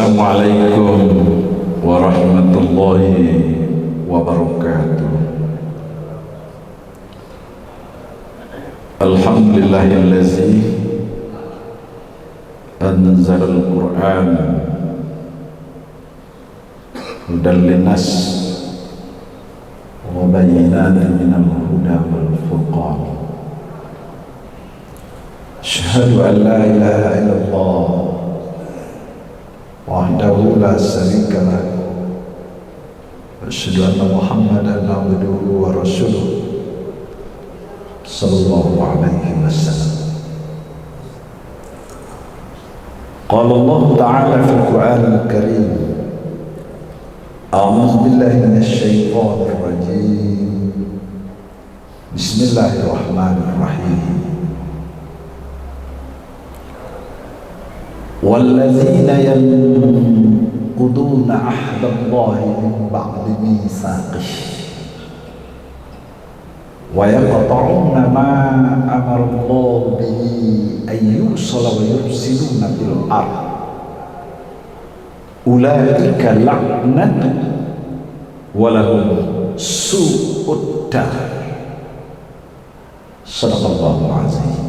Assalamualaikum warahmatullahi wabarakatuh. Alhamdulillahillazi anzala al-Qur'an hudan linnas wa bayyinatin minal huda wal furqan. Asyhadu an la ilaha illallah wahdahu la syarika lah wa asyhadu anna Muhammadan abduhu wa rasuluh sallallahu alaihi wasallam. Qala Allah ta'ala fil Qur'anil Karim, a'udzu billahi minasy syaithanir rajim. Bismillahirrahmanirrahim. وَالَّذِينَ يَنقُضُونَ عَهْدَ اللَّهِ مِنْ بَعْدِ مِيثَاقِهِ وَيَقْطَعُونَ مَا أَمَرَ اللَّهُ بِهِ أَن يُوصَلَ وَيُفْسِدُونَ فِي الْأَرْضِ أُولَئِكَ لَعْنَةٌ وَلَهُمْ سُوءُ الدَّارِ. Shadaqallahul azim.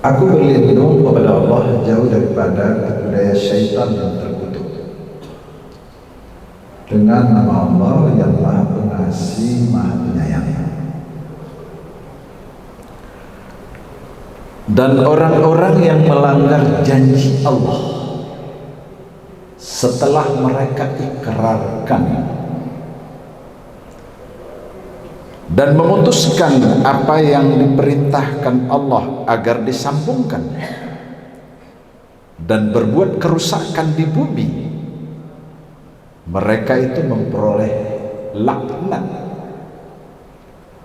Aku berlindung kepada Allah jauh daripada budaya syaitan yang terkutuk. Dengan nama Allah yang Maha Pengasih, Maha Penyayang. Dan orang-orang yang melanggar janji Allah setelah mereka ikrarkan dan memutuskan apa yang diperintahkan Allah agar disambungkan dan berbuat kerusakan di bumi, mereka itu memperoleh laknat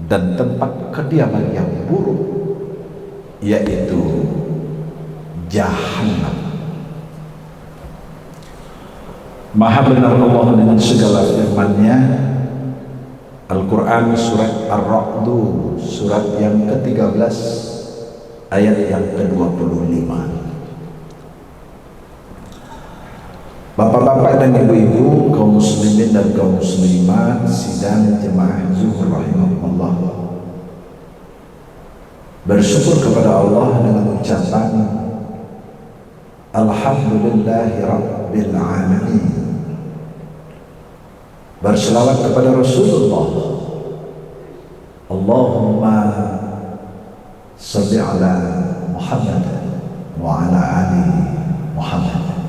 dan tempat kediaman yang buruk, yaitu Jahannam. Maha benar Allah dengan segala firman-Nya. Al-Quran surat Ar-Ra'd, surat yang ke-13 ayat yang ke-25. Bapak-bapak dan ibu-ibu, kaum muslimin dan kaum muslimat, sidang jemaah zuhur rahimahullah, bersyukur kepada Allah dengan ucapan Alhamdulillahi Rabbil Alamin. Berselawat kepada Rasulullah, Allahumma salli ala Muhammad wa ala ali Muhammad.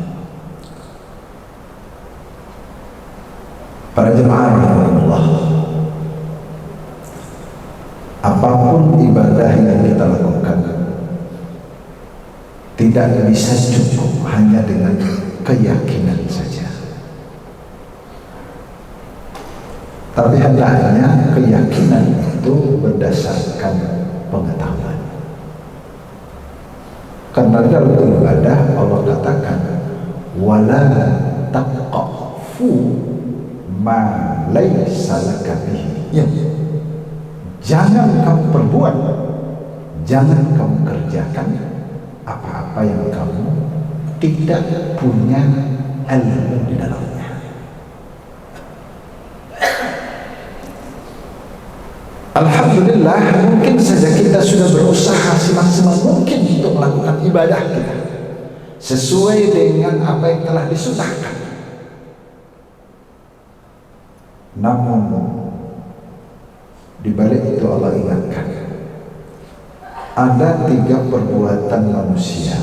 Para jemaah rahimahullah, apapun ibadah yang kita lakukan tidak bisa cukup hanya dengan keyakinan saja, tapi hendaknya keyakinan itu berdasarkan pengetahuan. Karena dalam ibadah Allah katakan wala taqfu ma laisa laka bihi. Ya. Jangan kamu perbuat, jangan kamu kerjakan apa-apa yang kamu tidak punya ilmu di dalamnya. Alhamdulillah, mungkin saja kita sudah berusaha semaksimal mungkin untuk melakukan ibadah kita sesuai dengan apa yang telah disunahkan. Namun di balik itu Allah ingatkan, ada 3 perbuatan manusia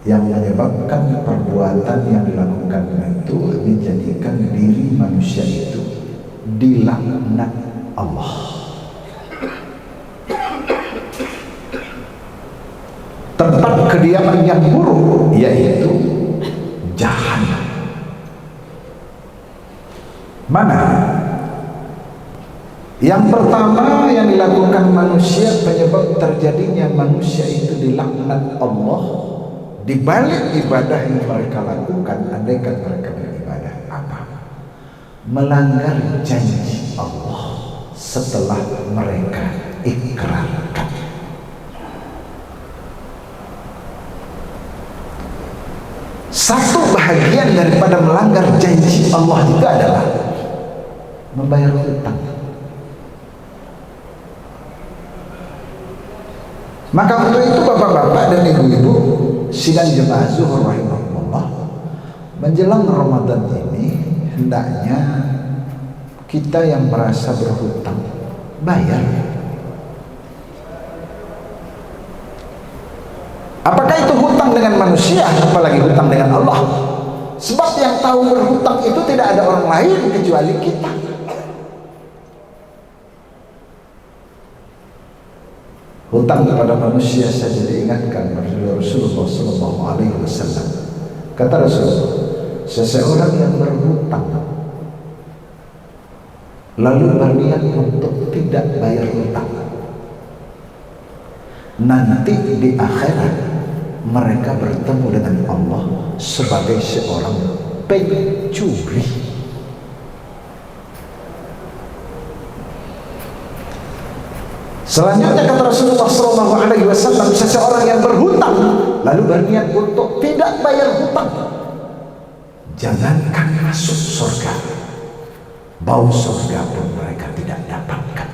yang menyebabkan perbuatan yang dilakukan itu menjadikan diri manusia itu dilaknat Allah. Tempat kediaman yang buruk yaitu Jahannam. Mana? Yang pertama yang dilakukan manusia, penyebab terjadinya manusia itu dilaknat Allah di balik ibadah yang mereka lakukan, andaikan mereka beribadah, apa? Melanggar janji Allah setelah mereka ikrarkan. Satu bahagian daripada melanggar janji Allah itu adalah membayar hutang. Maka untuk itu bapak-bapak dan ibu-ibu sidang jemaah zuhur rahimahullah, menjelang Ramadan ini hendaknya kita yang merasa berhutang bayar. Apakah itu hutang dengan manusia, apalagi hutang dengan Allah? Sebab yang tahu berhutang itu tidak ada orang lain kecuali kita. Hutang kepada manusia saja diingatkan oleh Rasulullah SAW. Kata Rasulullah, seseorang yang berhutang lalu berniat untuk tidak bayar hutang, nanti di akhirat mereka bertemu dengan Allah sebagai seorang pencuri. Selanjutnya kata Rasulullah SAW, seseorang yang berhutang lalu berniat untuk tidak bayar hutang, jangankan masuk surga, bau surga pun mereka tidak dapatkan.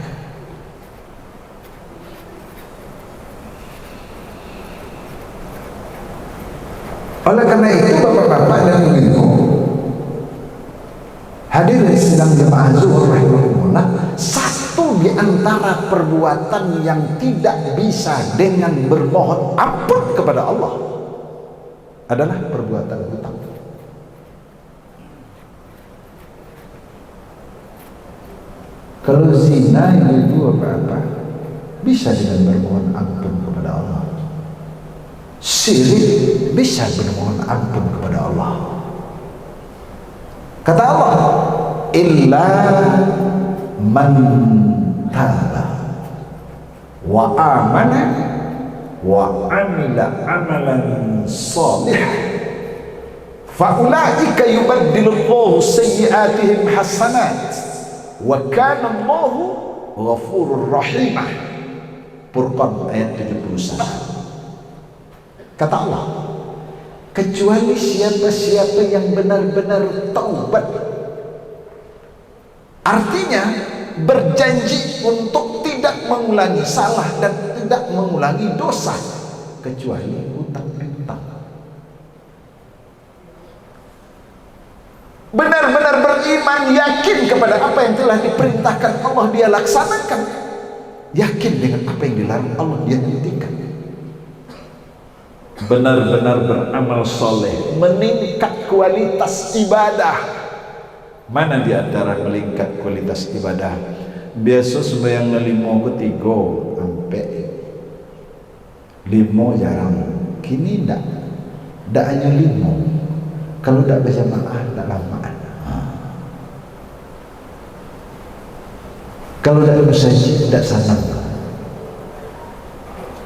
Oleh karena itu bapak-bapak dan ibu, hadirin sidang jemaah zuhur rahimahullah, satu di antara perbuatan yang tidak bisa dengan bermohon ampun kepada Allah adalah perbuatan hutang. Kalau zina itu apa-apa bisa dengan bermohon ampun kepada Allah. Syirik bisa bermohon ampun kepada Allah. Kata Allah, illa man taba wa amana wa amila amalan salih fa ulaika yubaddilullahu sayyi'atihim hasanat wa kana Allahu ghafurur rahim. Furqan ayat 71. Kata Allah, kecuali siapa-siapa yang benar-benar taubat, artinya berjanji untuk tidak mengulangi salah dan tidak mengulangi dosa kecuali hutang-hutang, benar-benar beriman, yakin kepada apa yang telah diperintahkan Allah dia laksanakan, yakin dengan apa yang dilarang Allah dia hentikan, benar-benar beramal soleh, meningkat kualitas ibadah. Mana di antara meningkat kualitas ibadah? Biasa sembahyang limo ketiga sampai limo jarang. Kini ndak hanya limo. Kalau ndak berjamaah ndak lamaan. Kalau ndak bersaji ndak sanang.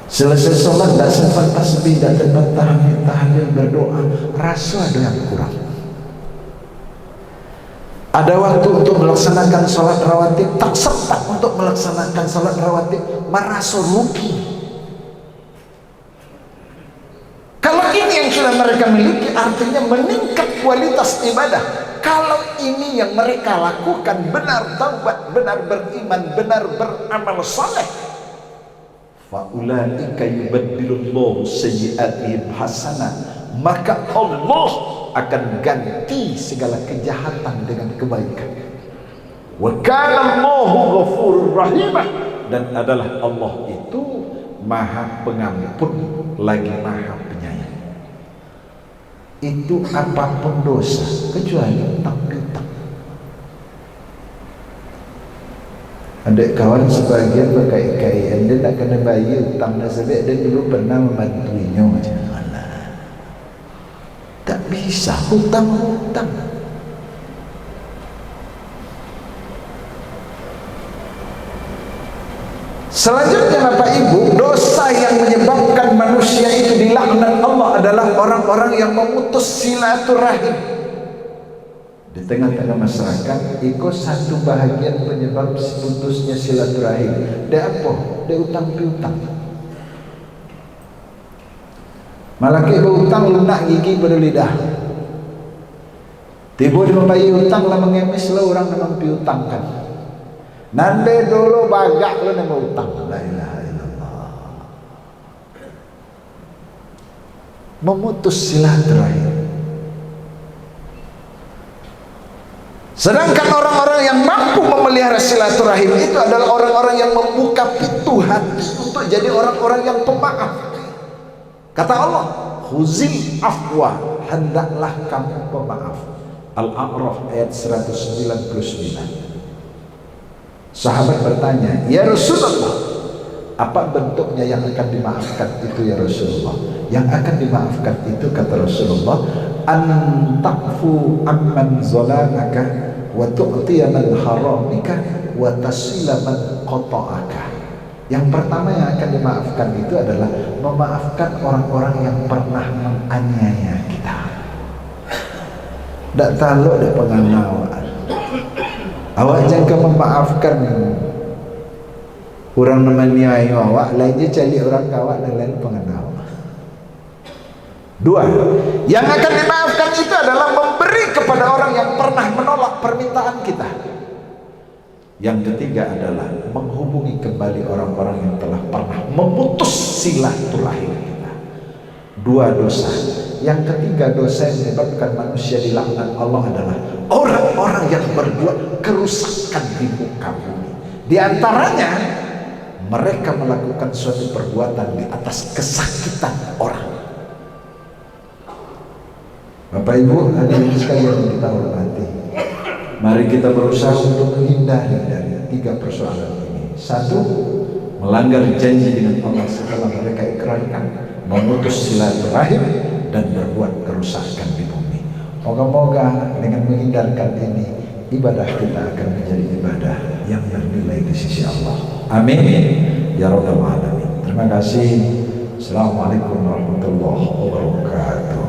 Selesai sholat ndak sempat tasbih, ndak sempat tahlil berdoa, rasa ada yang kurang. Ada waktu untuk melaksanakan sholat rawatib, tak sempat untuk melaksanakan sholat rawatib, merasa rugi. Kalau ini yang sudah mereka miliki, artinya meningkat kualitas ibadah. Kalau ini yang mereka lakukan, benar taubat, benar beriman, benar beramal saleh, faulaika yubaddilullahu sayyi'atihim hasanah, maka Allah akan ganti segala kejahatan dengan kebaikan. Wa kana Allahu ghafurur rahim, dan adalah Allah itu Maha Pengampun lagi Maha Penyayang. Itu apapun dosa kecuali hutang. Ada kawan sebagian berkait-kaitan, dia tak kena bayar hutang dah sebab dia dulu pernah membantuinya macam mana. Tak bisa hutang-hutang. Selanjutnya Bapak Ibu, dosa yang menyebabkan manusia itu dilaknat Allah adalah orang-orang yang memutus silaturahim. Di tengah-tengah masyarakat, ikut satu bahagian penyebab putusnya silaturahim. Dia apa? Dia utang-piutang. Malah ke utang lunak gigi pada lidah. Tiba di membayar hutang lah mengemis lah orang memang piutang kan. Nande dulu bagak lo nama hutang. La ilaha illallah. Memutus silaturahim. Sedangkan orang-orang yang mampu memelihara silaturahim itu adalah orang-orang yang membuka pintu hati untuk jadi orang-orang yang pemaaf. Kata Allah, khuzil afwa, hendaklah kamu pemaaf. Al-A'raf ayat 199. Sahabat bertanya, ya Rasulullah, apa bentuknya yang akan dimaafkan itu ya Rasulullah? Yang akan dimaafkan itu kata Rasulullah, an taqfu amman zalamaka wa tu'tiya man haramika wa tasila man qata'aka. Yang pertama yang akan dimaafkan itu adalah memaafkan orang-orang yang pernah menganiaya kita. Tak taluk deh penganau. Awak jangan memaafkan orang menganiaya awak, lain je cari orang kawak dan lain penganau. Dua, yang akan dimaafkan itu adalah memberi kepada orang yang pernah menolak permintaan kita. Yang ketiga adalah menghubungi kembali orang-orang yang telah pernah memutus silaturahim kita. Dua dosa. Yang ketiga dosa yang menyebabkan manusia dilaknat Allah adalah orang-orang yang berbuat kerusakan di muka bumi. Di antaranya mereka melakukan suatu perbuatan di atas kesakitan orang. Bapak Ibu, hadirin sekalian yang kita hormati, mari kita berusaha untuk menghindari dari tiga persoalan ini. Satu, melanggar janji dengan Allah setelah mereka ikrarkan, memutus silaturahim, dan berbuat kerusakan di bumi. Moga-moga dengan menghindarkan ini, ibadah kita akan menjadi ibadah yang bernilai di sisi Allah. Amin ya rabbal alamin. Terima kasih. Assalamualaikum warahmatullahi wabarakatuh.